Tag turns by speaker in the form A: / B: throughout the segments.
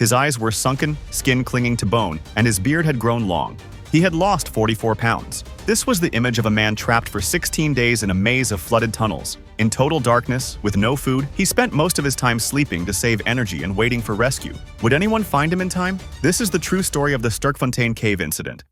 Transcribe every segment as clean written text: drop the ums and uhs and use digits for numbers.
A: His eyes were sunken, skin clinging to bone, and his beard had grown long. He had lost 44 pounds. This was the image of a man trapped for 16 days in a maze of flooded tunnels. In total darkness, with no food, he spent most of his time sleeping to save energy and waiting for rescue. Would anyone find him in time? This is the true story of the Sterkfontein Cave incident.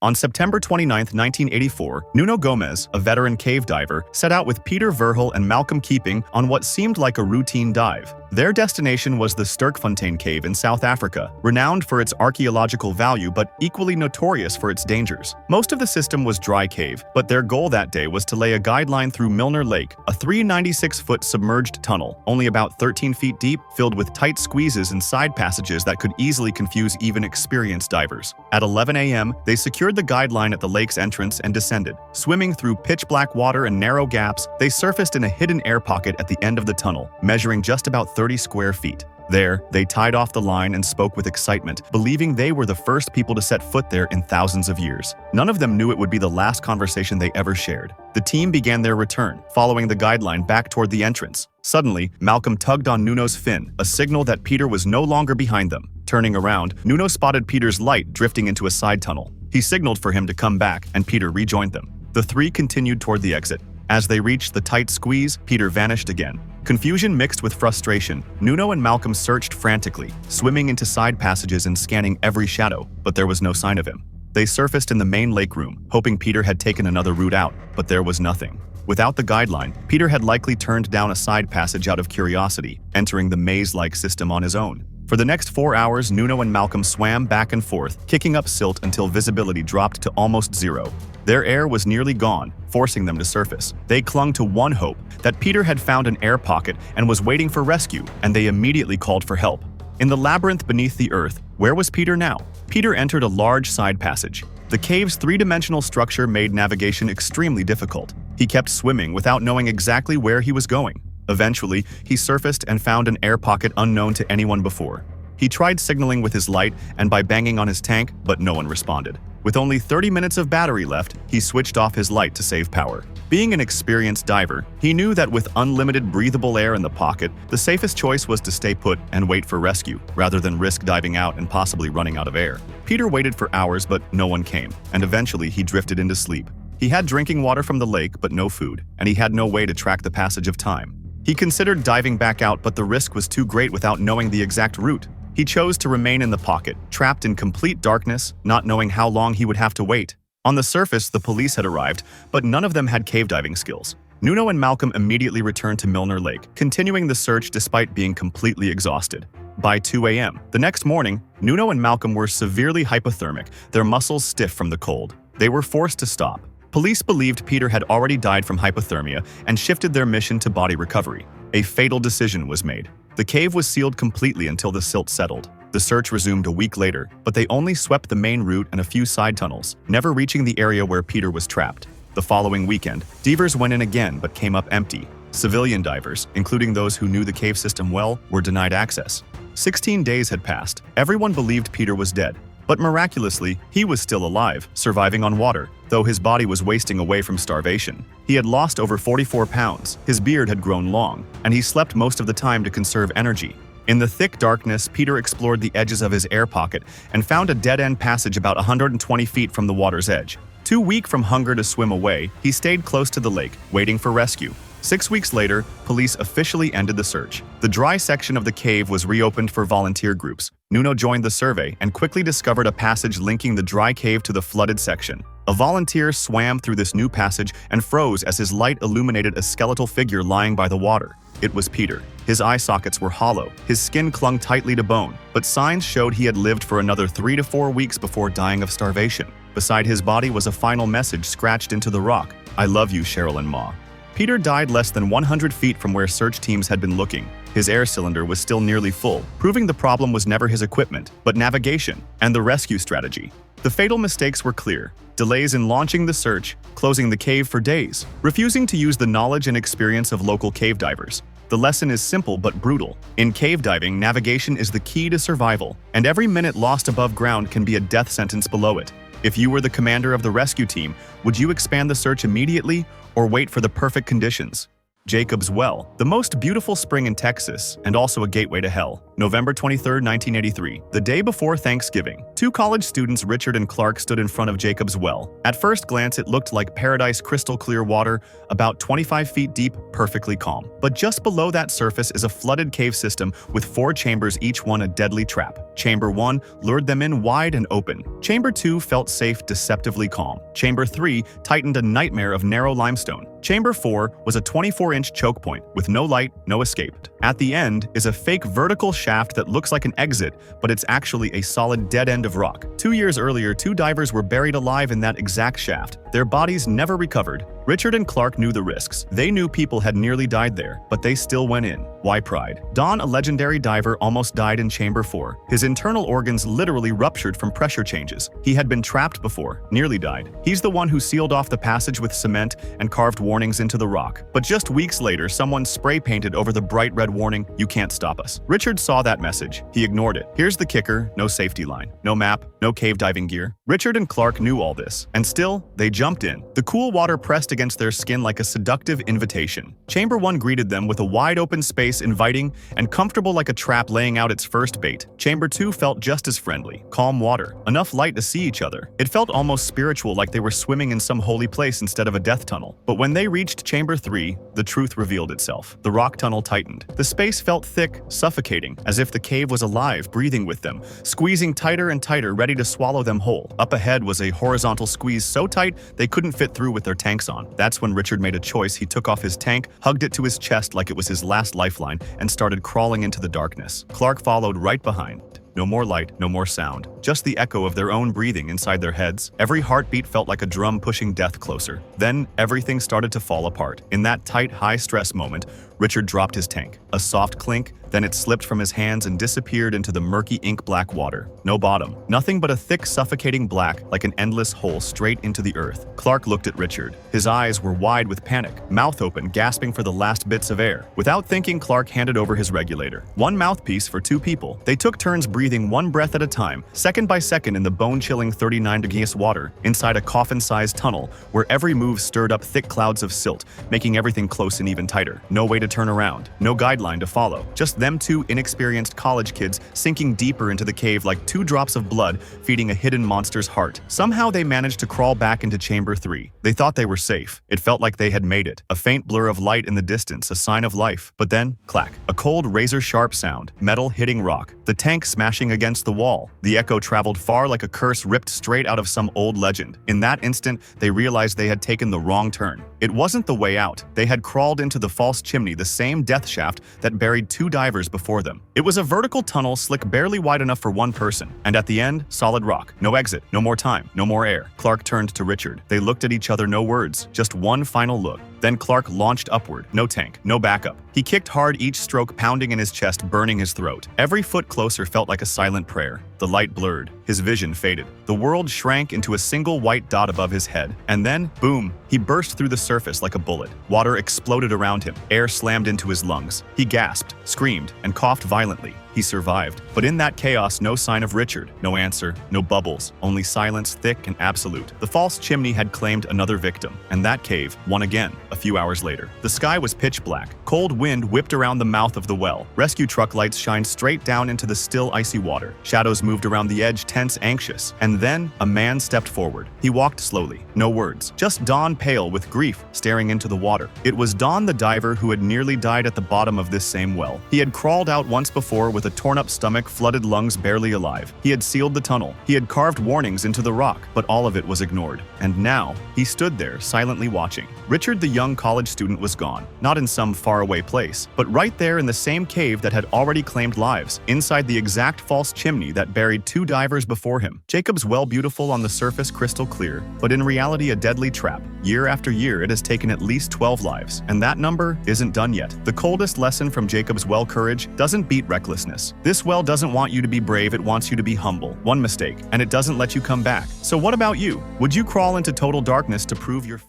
A: On September 29, 1984, Nuno Gomes, a veteran cave diver, set out with Peter Verhul and Malcolm Keeping on what seemed like a routine dive. Their destination was the Sterkfontein Cave in South Africa, renowned for its archaeological value but equally notorious for its dangers. Most of the system was dry cave, but their goal that day was to lay a guideline through Milner Lake, a 396-foot submerged tunnel, only about 13 feet deep, filled with tight squeezes and side passages that could easily confuse even experienced divers. At 11 a.m., they secured the guideline at the lake's entrance and descended. Swimming through pitch-black water and narrow gaps, they surfaced in a hidden air pocket at the end of the tunnel, measuring just about 30 square feet. There, they tied off the line and spoke with excitement, believing they were the first people to set foot there in thousands of years. None of them knew it would be the last conversation they ever shared. The team began their return, following the guideline back toward the entrance. Suddenly, Malcolm tugged on Nuno's fin, a signal that Peter was no longer behind them. Turning around, Nuno spotted Peter's light drifting into a side tunnel. He signaled for him to come back, and Peter rejoined them. The three continued toward the exit. As they reached the tight squeeze, Peter vanished again. Confusion mixed with frustration, Nuno and Malcolm searched frantically, swimming into side passages and scanning every shadow, but there was no sign of him. They surfaced in the main lake room, hoping Peter had taken another route out, but there was nothing. Without the guideline, Peter had likely turned down a side passage out of curiosity, entering the maze-like system on his own. For the next 4 hours, Nuno and Malcolm swam back and forth, kicking up silt until visibility dropped to almost zero. Their air was nearly gone, forcing them to surface. They clung to one hope, that Peter had found an air pocket and was waiting for rescue, and they immediately called for help. In the labyrinth beneath the earth, where was Peter now? Peter entered a large side passage. The cave's three-dimensional structure made navigation extremely difficult. He kept swimming without knowing exactly where he was going. Eventually, he surfaced and found an air pocket unknown to anyone before. He tried signaling with his light and by banging on his tank, but no one responded. With only 30 minutes of battery left, he switched off his light to save power. Being an experienced diver, he knew that with unlimited breathable air in the pocket, the safest choice was to stay put and wait for rescue, rather than risk diving out and possibly running out of air. Peter waited for hours, but no one came, and eventually he drifted into sleep. He had drinking water from the lake, but no food, and he had no way to track the passage of time. He considered diving back out, but the risk was too great without knowing the exact route. He chose to remain in the pocket, trapped in complete darkness, not knowing how long he would have to wait. On the surface, the police had arrived, but none of them had cave diving skills. Nuno and Malcolm immediately returned to Milner Lake, continuing the search despite being completely exhausted. By 2 a.m. the next morning, Nuno and Malcolm were severely hypothermic, their muscles stiff from the cold. They were forced to stop. Police believed Peter had already died from hypothermia and shifted their mission to body recovery. A fatal decision was made. The cave was sealed completely until the silt settled. The search resumed a week later, but they only swept the main route and a few side tunnels, never reaching the area where Peter was trapped. The following weekend, divers went in again but came up empty. Civilian divers, including those who knew the cave system well, were denied access. 16 days had passed. Everyone believed Peter was dead. But miraculously, he was still alive, surviving on water, though his body was wasting away from starvation. He had lost over 44 pounds, his beard had grown long, and he slept most of the time to conserve energy. In the thick darkness, Peter explored the edges of his air pocket and found a dead-end passage about 120 feet from the water's edge. Too weak from hunger to swim away, he stayed close to the lake, waiting for rescue. 6 weeks later, police officially ended the search. The dry section of the cave was reopened for volunteer groups. Nuno joined the survey and quickly discovered a passage linking the dry cave to the flooded section. A volunteer swam through this new passage and froze as his light illuminated a skeletal figure lying by the water. It was Peter. His eye sockets were hollow, his skin clung tightly to bone, but signs showed he had lived for another 3 to 4 weeks before dying of starvation. Beside his body was a final message scratched into the rock: "I love you, Cheryl and Ma." Peter died less than 100 feet from where search teams had been looking. His air cylinder was still nearly full, proving the problem was never his equipment, but navigation and the rescue strategy. The fatal mistakes were clear: delays in launching the search, closing the cave for days, refusing to use the knowledge and experience of local cave divers. The lesson is simple but brutal. In cave diving, navigation is the key to survival, and every minute lost above ground can be a death sentence below it. If you were the commander of the rescue team, would you expand the search immediately or wait for the perfect conditions? Jacob's Well, the most beautiful spring in Texas and also a gateway to hell. November 23, 1983, the day before Thanksgiving. Two college students, Richard and Clark, stood in front of Jacob's Well. At first glance, it looked like paradise, crystal clear water, about 25 feet deep, perfectly calm. But just below that surface is a flooded cave system with 4 chambers, each one a deadly trap. Chamber 1 lured them in wide and open. Chamber 2 felt safe, deceptively calm. Chamber 3 tightened a nightmare of narrow limestone. Chamber 4 was a 24-inch choke point with no light, no escape. At the end is a fake vertical shaft that looks like an exit, but it's actually a solid dead end of rock. 2 years earlier, 2 divers were buried alive in that exact shaft. Their bodies never recovered. Richard and Clark knew the risks. They knew people had nearly died there, but they still went in. Why pride? Don, a legendary diver, almost died in Chamber 4. His internal organs literally ruptured from pressure changes. He had been trapped before, nearly died. He's the one who sealed off the passage with cement and carved warnings into the rock. But just weeks later, someone spray-painted over the bright red warning, "You can't stop us." Richard saw that message. He ignored it. Here's the kicker: no safety line, no map, no cave diving gear. Richard and Clark knew all this, and still, they jumped in. The cool water pressed against their skin like a seductive invitation. Chamber 1 greeted them with a wide-open space, inviting and comfortable like a trap laying out its first bait. Chamber 2 felt just as friendly, calm water, enough light to see each other. It felt almost spiritual, like they were swimming in some holy place instead of a death tunnel. But when they reached Chamber 3, the truth revealed itself. The rock tunnel tightened. The space felt thick, suffocating, as if the cave was alive, breathing with them, squeezing tighter and tighter, ready to swallow them whole. Up ahead was a horizontal squeeze so tight they couldn't fit through with their tanks on. That's when Richard made a choice. He took off his tank, hugged it to his chest like it was his last lifeline, and started crawling into the darkness. Clark followed right behind. No more light, no more sound. Just the echo of their own breathing inside their heads. Every heartbeat felt like a drum pushing death closer. Then, everything started to fall apart. In that tight, high-stress moment, Richard dropped his tank. A soft clink, then it slipped from his hands and disappeared into the murky ink-black water. No bottom. Nothing but a thick, suffocating black, like an endless hole straight into the earth. Clark looked at Richard. His eyes were wide with panic, mouth open, gasping for the last bits of air. Without thinking, Clark handed over his regulator. One mouthpiece for 2 people. They took turns breathing one breath at a time, second by second in the bone-chilling 39-degree water, inside a coffin-sized tunnel where every move stirred up thick clouds of silt, making everything close and even tighter. No way to turn around. No guideline to follow. Just them 2 inexperienced college kids sinking deeper into the cave like 2 drops of blood feeding a hidden monster's heart. Somehow they managed to crawl back into Chamber 3. They thought they were safe. It felt like they had made it. A faint blur of light in the distance, a sign of life. But then, clack. A cold, razor-sharp sound. Metal hitting rock. The tank smashing against the wall. The echo traveled far like a curse ripped straight out of some old legend. In that instant, they realized they had taken the wrong turn. It wasn't the way out. They had crawled into the false chimney, the same death shaft that buried 2 divers before them. It was a vertical tunnel, slick, barely wide enough for 1 person. And at the end, solid rock. No exit, no more time, no more air. Clark turned to Richard. They looked at each other, no words, just one final look. Then Clark launched upward. No tank, no backup. He kicked hard, each stroke pounding in his chest, burning his throat. Every foot closer felt like a silent prayer. The light blurred. His vision faded. The world shrank into a single white dot above his head. And then, boom, he burst through the surface like a bullet. Water exploded around him. Air slammed into his lungs. He gasped, screamed, and coughed violently. He survived. But in that chaos, no sign of Richard. No answer, no bubbles, only silence, thick and absolute. The false chimney had claimed another victim, and that cave won again a few hours later. The sky was pitch black. Cold wind whipped around the mouth of the well. Rescue truck lights shined straight down into the still, icy water. Shadows moved around the edge, tense, anxious. And then, a man stepped forward. He walked slowly. No words. Just Don, pale with grief, staring into the water. It was Don, the diver who had nearly died at the bottom of this same well. He had crawled out once before with a torn-up stomach, flooded lungs, barely alive. He had sealed the tunnel. He had carved warnings into the rock, but all of it was ignored. And now, he stood there, silently watching. Richard, the young college student, was gone. Not in some faraway place, but right there in the same cave that had already claimed lives, inside the exact false chimney that buried 2 divers before him. Jacob's Well, beautiful on the surface, crystal clear, but in reality a deadly trap. Year after year, it has taken at least 12 lives, and that number isn't done yet. The coldest lesson from Jacob's Well: courage doesn't beat recklessness. This well doesn't want you to be brave, it wants you to be humble. One mistake, and it doesn't let you come back. So what about you? Would you crawl into total darkness to prove your fear?